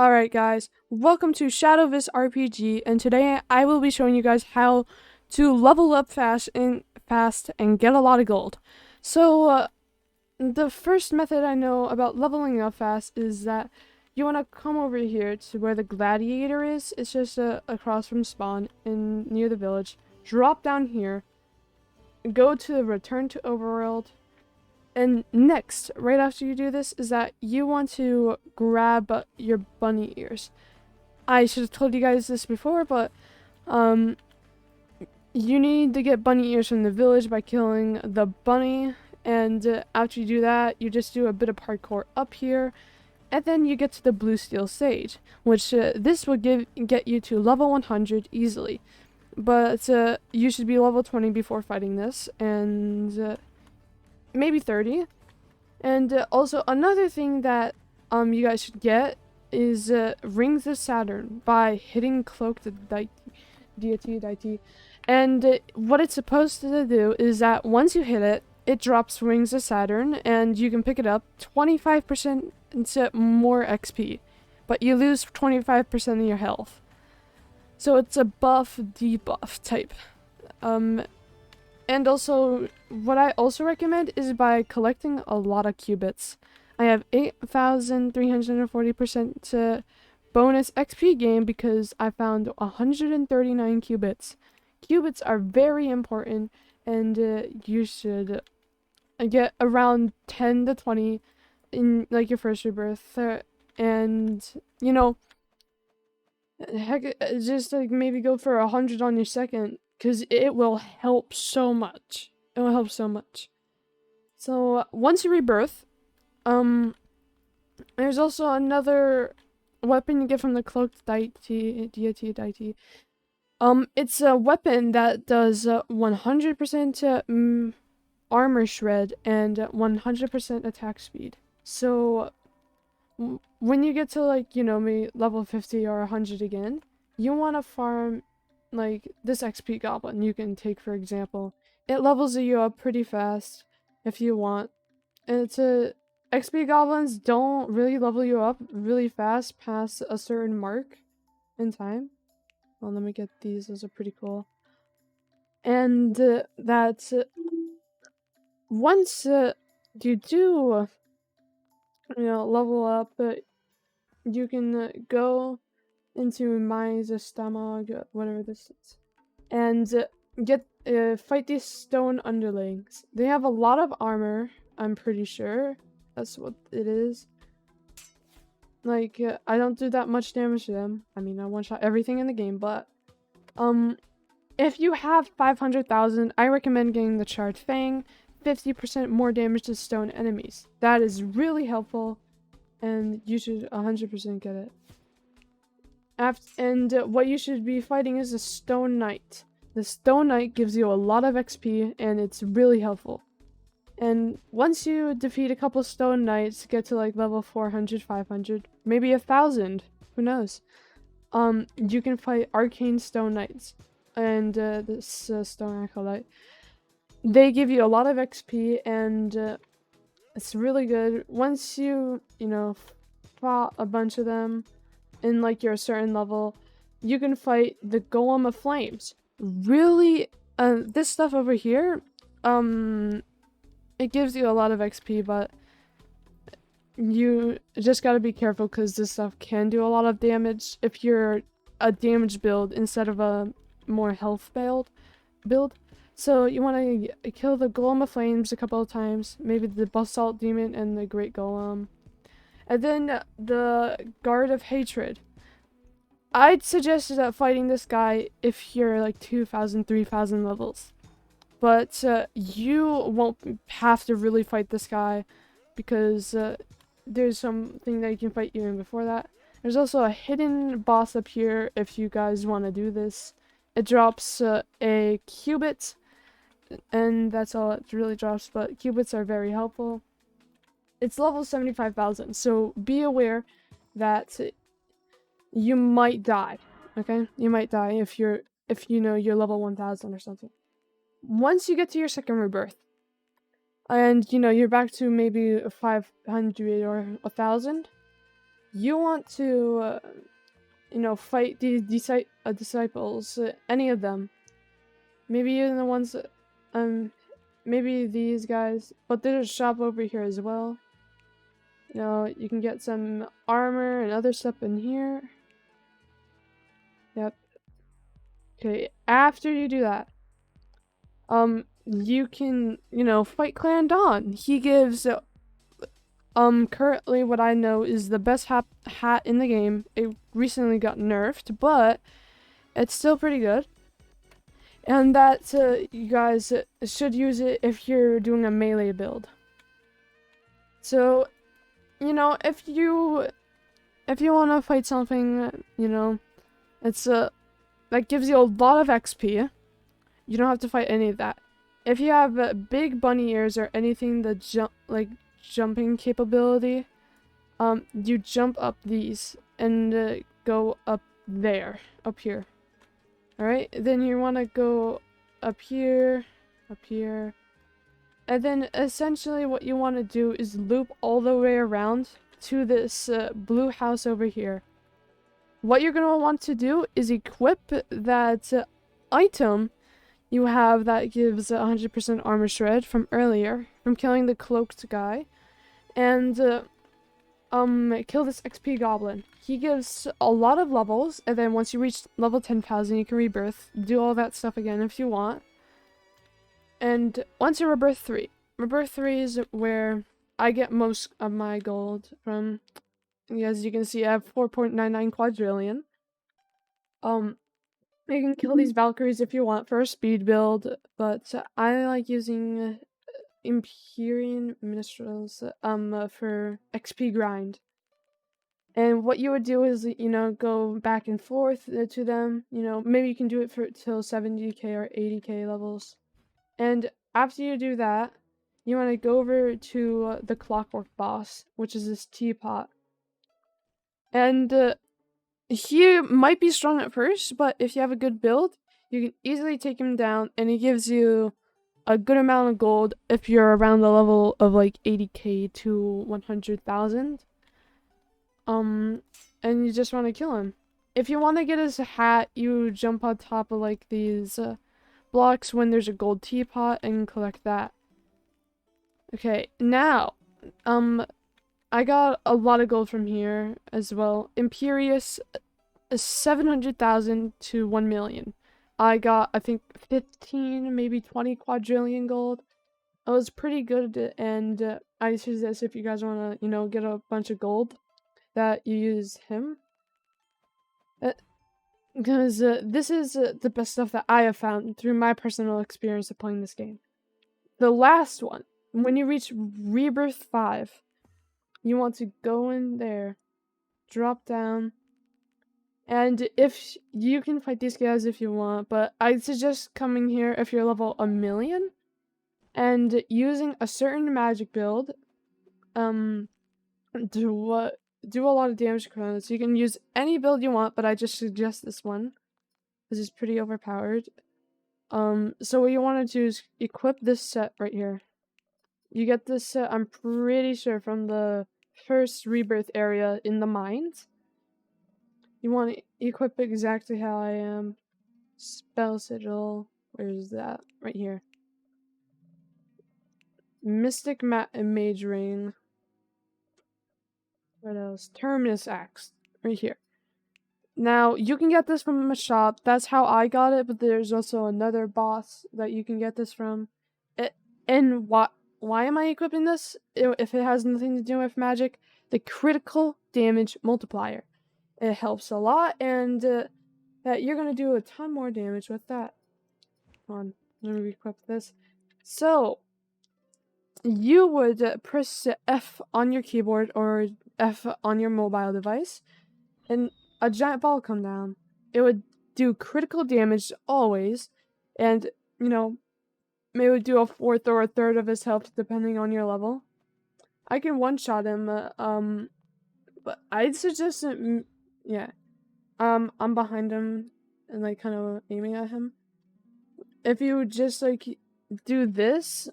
Alright guys, welcome to SHADOVIS RPG, and today I will be showing you guys how to level up fast and get a lot of gold. So, the first method I know about leveling up fast is that you want to come over here to where the gladiator is. It's just across from spawn and near the village. Drop down here, go to return to overworld, and next, right after you do this, is that you want to grab your bunny ears. I should have told you guys this before, but you need to get bunny ears from the village by killing the bunny, and after you do that, you just do a bit of parkour up here, and then you get to the blue steel sage, which this will get you to level 100 easily. But you should be level 20 before fighting this, and maybe 30. And also another thing that you guys should get is Rings of Saturn by hitting Cloak the deity. And what it's supposed to do is that once you hit it, it drops Rings of Saturn, and you can pick it up 25% into more XP, but you lose 25% of your health. So it's a buff debuff type. And also, what I also recommend is by collecting a lot of qubits. I have 8,340% bonus XP gain because I found 139 qubits. Qubits are very important, and you should get around 10 to 20 in like your first rebirth. And, you know, heck, just like maybe go for 100 on your second. Because it will help so much. It will help so much. So, once you rebirth, there's also another weapon you get from the cloaked deity. It's a weapon that does 100% armor shred and 100% attack speed. So, when you get to, like, you know, maybe level 50 or 100 again, you want to farm like this XP goblin you can take, for example. It levels you up pretty fast if you want. And XP goblins don't really level you up really fast past a certain mark in time. Well, let me get these. Those are pretty cool. And that once you do, level up, you can go into Mines Stamag, whatever this is, and fight these stone underlings. They have a lot of armor, I'm pretty sure. That's what it is. Like, I don't do that much damage to them. I mean, I one-shot everything in the game, but if you have 500,000, I recommend getting the Charred Fang. 50% more damage to stone enemies. That is really helpful, and you should 100% get it. And what you should be fighting is a Stone Knight. The Stone Knight gives you a lot of XP, and it's really helpful. And once you defeat a couple Stone Knights, get to like level 400, 500, maybe 1,000, who knows? You can fight Arcane Stone Knights, and this Stone Acolyte. They give you a lot of XP, and it's really good. Once you, fought a bunch of them, in like your certain level, you can fight the Golem of Flames. Really, this stuff over here, it gives you a lot of XP, but you just gotta be careful because this stuff can do a lot of damage if you're a damage build instead of a more health build. So you want to kill the Golem of Flames a couple of times, maybe the Basalt Demon and the Great Golem. And then the Guard of Hatred. I'd suggest fighting this guy if you're like 2,000, 3,000 levels. But you won't have to really fight this guy because there's something that you can fight even before that. There's also a hidden boss up here if you guys want to do this. It drops a qubit, and that's all it really drops, but qubits are very helpful. It's level 75,000, so be aware that you might die, okay? You might die if you're level 1,000 or something. Once you get to your second rebirth, and you're back to maybe 500 or 1,000, you want to, fight these disciples, any of them. Maybe even the ones, maybe these guys. But there's a shop over here as well. You can get some armor and other stuff in here. Yep. Okay, after you do that, you can, fight Clan Dawn. He gives, currently what I know is the best hat in the game. It recently got nerfed, but it's still pretty good. And that, you guys should use it if you're doing a melee build. So, if you want to fight something, it's, that gives you a lot of XP. You don't have to fight any of that. If you have big bunny ears or anything that jumping capability, you jump up these and go up here. Alright, then you want to go up here, and then essentially what you want to do is loop all the way around to this blue house over here. What you're going to want to do is equip that item you have that gives 100% armor shred from earlier, from killing the cloaked guy, and kill this XP goblin. He gives a lot of levels, and then once you reach level 10,000, you can rebirth, do all that stuff again if you want. And once you rebirth 3 is where I get most of my gold from. As you can see, I have 4.99 quadrillion. You can kill these Valkyries if you want for a speed build, but I like using Empyrean Minstrels for XP grind. And what you would do is, go back and forth to them. Maybe you can do it for till 70k or 80k levels. And after you do that, you want to go over to the Clockwork Boss, which is this teapot. And he might be strong at first, but if you have a good build, you can easily take him down, and he gives you a good amount of gold if you're around the level of like 80k to 100,000. And you just want to kill him. If you want to get his hat, you jump on top of like these blocks when there's a gold teapot and collect that. Okay, now, I got a lot of gold from here as well. Imperious, 700,000 to 1 million. I got, I think, 15, maybe 20 quadrillion gold. It was pretty good, and I suggest if you guys want to, get a bunch of gold, that you use him. Because this is the best stuff that I have found through my personal experience of playing this game. The last one, when you reach Rebirth 5, you want to go in there, drop down, and if you can fight these guys if you want, but I suggest coming here if you're level 1,000,000 and using a certain magic build do a lot of damage to so you can use any build you want, but I just suggest this one. This is pretty overpowered. So what you want to do is equip this set right here. You get this set, I'm pretty sure, from the first rebirth area in the mines. You want to equip exactly how I am. Spell sigil. Where is that? Right here. Mystic mage ring. What else? Terminus axe. Right here. Now, you can get this from a shop. That's how I got it, but there's also another boss that you can get this from. And why am I equipping this? If it has nothing to do with magic, the critical damage multiplier. It helps a lot, and that you're gonna do a ton more damage with that. Hold on, let me equip this. So, you would press F on your keyboard or F on your mobile device, and a giant ball come down. It would do critical damage always, and, maybe it would do a fourth or a third of his health depending on your level. I can one-shot him, but I'd suggest, yeah. I'm behind him and, kind of aiming at him. If you just, do this,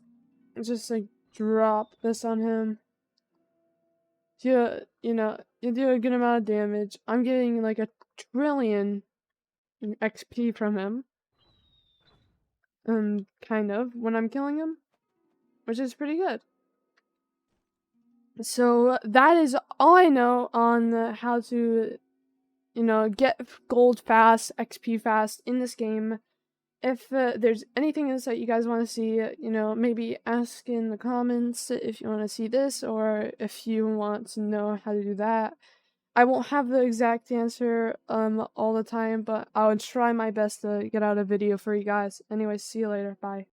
just, drop this on him. you do a good amount of damage. I'm getting like a trillion XP from him. Kind of, when I'm killing him, which is pretty good. So that is all I know on how to, get gold fast, XP fast in this game. If there's anything else that you guys want to see, maybe ask in the comments if you want to see this, or if you want to know how to do that. I won't have the exact answer all the time, but I would try my best to get out a video for you guys. Anyways, see you later. Bye.